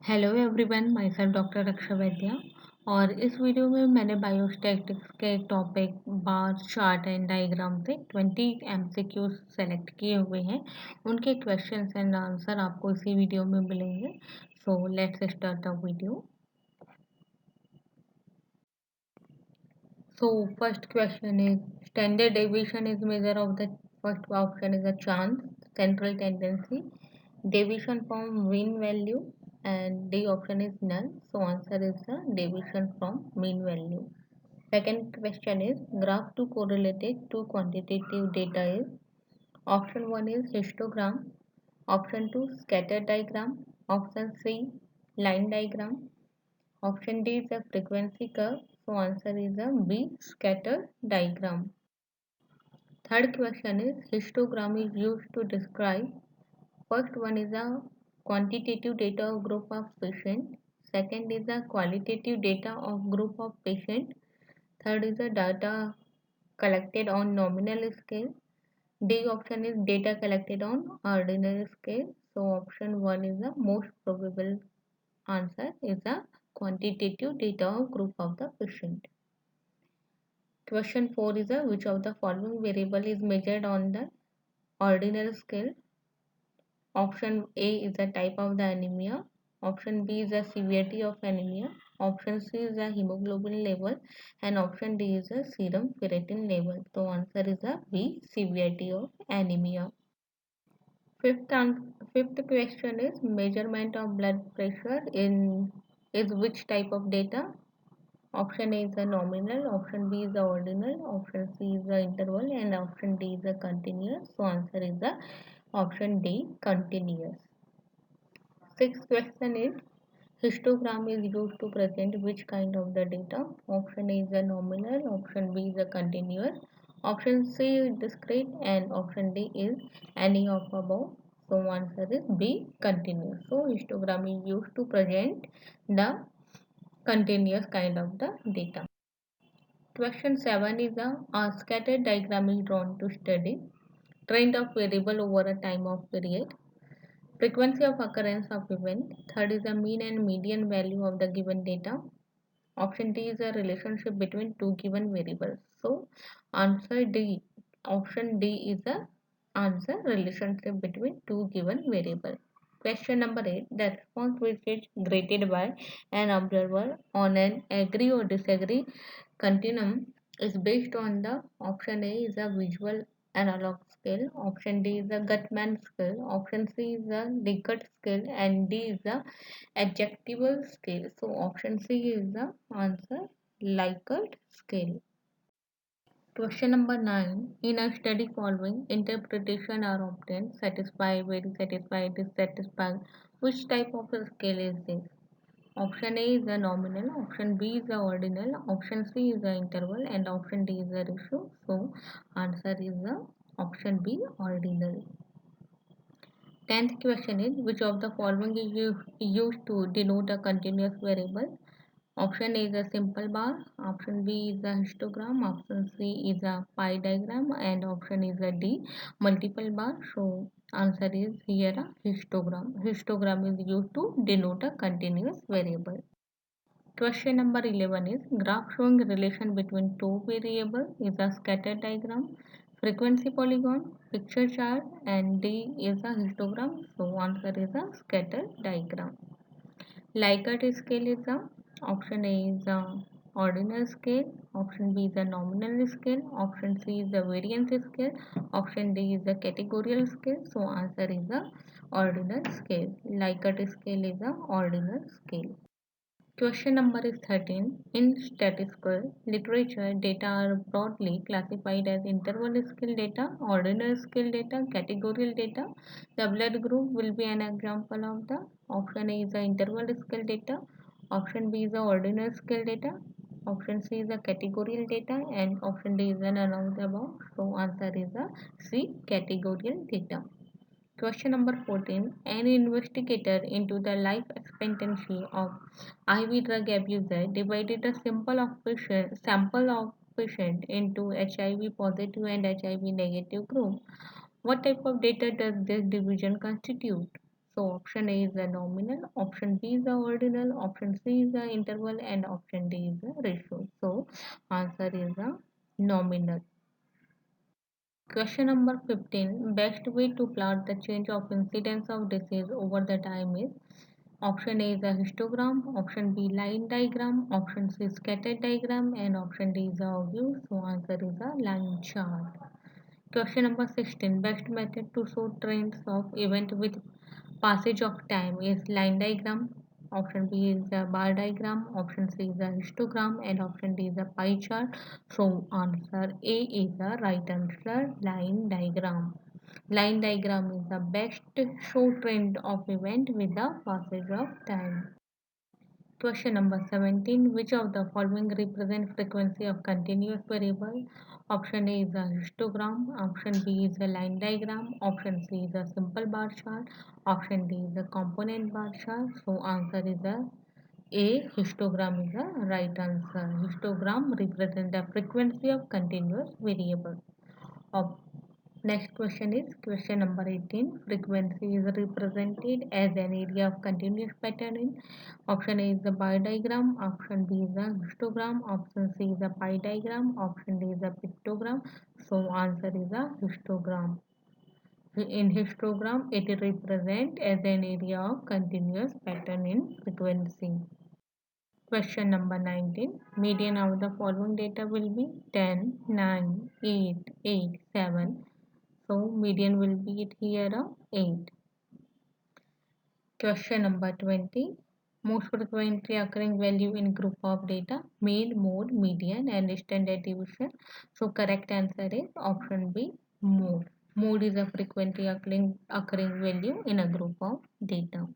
Hello everyone, myself doctor Raksha Vaidya. और इस video में मैंने बायोस्टैटिक्स के topic bar chart and diagram से 20 एमसीक्यू सेलेक्ट किए हुए हैं। उनके क्वेश्चंस एंड आंसर आपको इसी वीडियो में मिलेंगे। So let's start the video. So first question is standard deviation is measure of the first option is a chance, central tendency, deviation from mean value, and D option is null. So answer is the deviation from mean value. Second question is graph to correlated to quantitative data is option 1 is histogram, option 2 scatter diagram, option C line diagram, option D is a frequency curve. So answer is a B scatter diagram. Third question is histogram is used to describe. First one is a quantitative data of group of patient. Second is a qualitative data of group of patient. Third is a data collected on nominal scale. D option is data collected on ordinal scale. So option 1 is the most probable answer is a quantitative data of group of the patient. Question 4 is a which of the following variable is measured on the ordinal scale? Option A is the type of the anemia. Option B is the severity of anemia. Option C is the hemoglobin level, and option D is the serum ferritin level. So answer is the B severity of anemia. Fifth question is measurement of blood pressure in is which type of data? Option A is the nominal, option B is the ordinal, option C is the interval, and option D is the continuous. So answer is the option D continuous. Sixth question is histogram is used to present which kind of the data? Option A is the nominal, option B is the continuous, option C is discrete, and option D is any of above. So answer is B continuous. So histogram is used to present the continuous kind of the data. Question 7 is a scattered diagram is drawn to study trend of variable over a time of period, frequency of occurrence of event. Third is the mean and median value of the given data. Option D is a relationship between two given variables. So answer D. Option D is the answer relationship between two given variables. Question number 8. The response which is graded by an observer on an agree or disagree continuum is based on the option A is a visual analog scale, option D is a Gutman scale, option C is a Likert scale, and D is a adjectival scale. So option C is the answer Likert scale. Question number 9. In a study following, interpretation are obtained, satisfied, very satisfied, dissatisfied. Which type of a scale is this? Option A is the nominal, option B is the ordinal, option C is the interval, and option D is the ratio. So answer is the option B ordinal. 10th question is which of the following is used to denote a continuous variable? Option A is a simple bar, option B is a histogram, option C is a pie diagram, and option is a D multiple bar. So answer is here a histogram. Histogram is used to denote a continuous variable. Question number 11 is graph showing relation between two variables is a scatter diagram, frequency polygon, picture chart, and D is a histogram. So answer is a scatter diagram. Likert scale is a option A is a ordinal scale, option B is a nominal scale, option C is a variance scale, option D is a categorical scale. So answer is a ordinal scale. Likert scale is a ordinal scale. Question number is 13. In statistical literature, data are broadly classified as interval scale data, ordinal scale data, categorical data. The blood group will be an example of the option A is the interval scale data, option B is the ordinal scale data, option C is the categorical data, and option D is none of the above. So answer is the C categorical data. Question number 14. An investigator into the life expectancy of IV drug abuser divided a sample of patient into HIV positive and HIV negative group. What type of data does this division constitute? So option A is the nominal, option B is the ordinal, option C is the interval, and option D is the ratio. So answer is the nominal. Question number 15. Best way to plot the change of incidence of disease over the time is option A is a histogram, option B line diagram, option C scatter diagram, and option D is a view. So answer is a line chart. Question number 16. Best method to show trends of event with passage of time is line diagram. Option B is a bar diagram. Option C is a histogram. And option D is a pie chart. So answer A is the right answer, line diagram. Line diagram is the best show trend of event with the passage of time. Question number 17. Which of the following represent frequency of continuous variable? Option A is a histogram. Option B is a line diagram. Option C is a simple bar chart. Option D is a component bar chart. So answer is A. Histogram is the right answer. Histogram represents the frequency of continuous variable. Of Next question is question number 18. Frequency is represented as an area of continuous pattern in option A is the bar diagram, option B is a histogram, option C is a pie diagram, option D is a pictogram. So answer is a histogram. In histogram, it represents as an area of continuous pattern in frequency. Question number 19. Median of the following data will be 10, 9, 8, 8, 7. So median will be it here 8. Question number 20. Most frequently occurring value in group of data, mean, mode, median and standard deviation. So correct answer is option B, mode. Mode is a frequently occurring value in a group of data.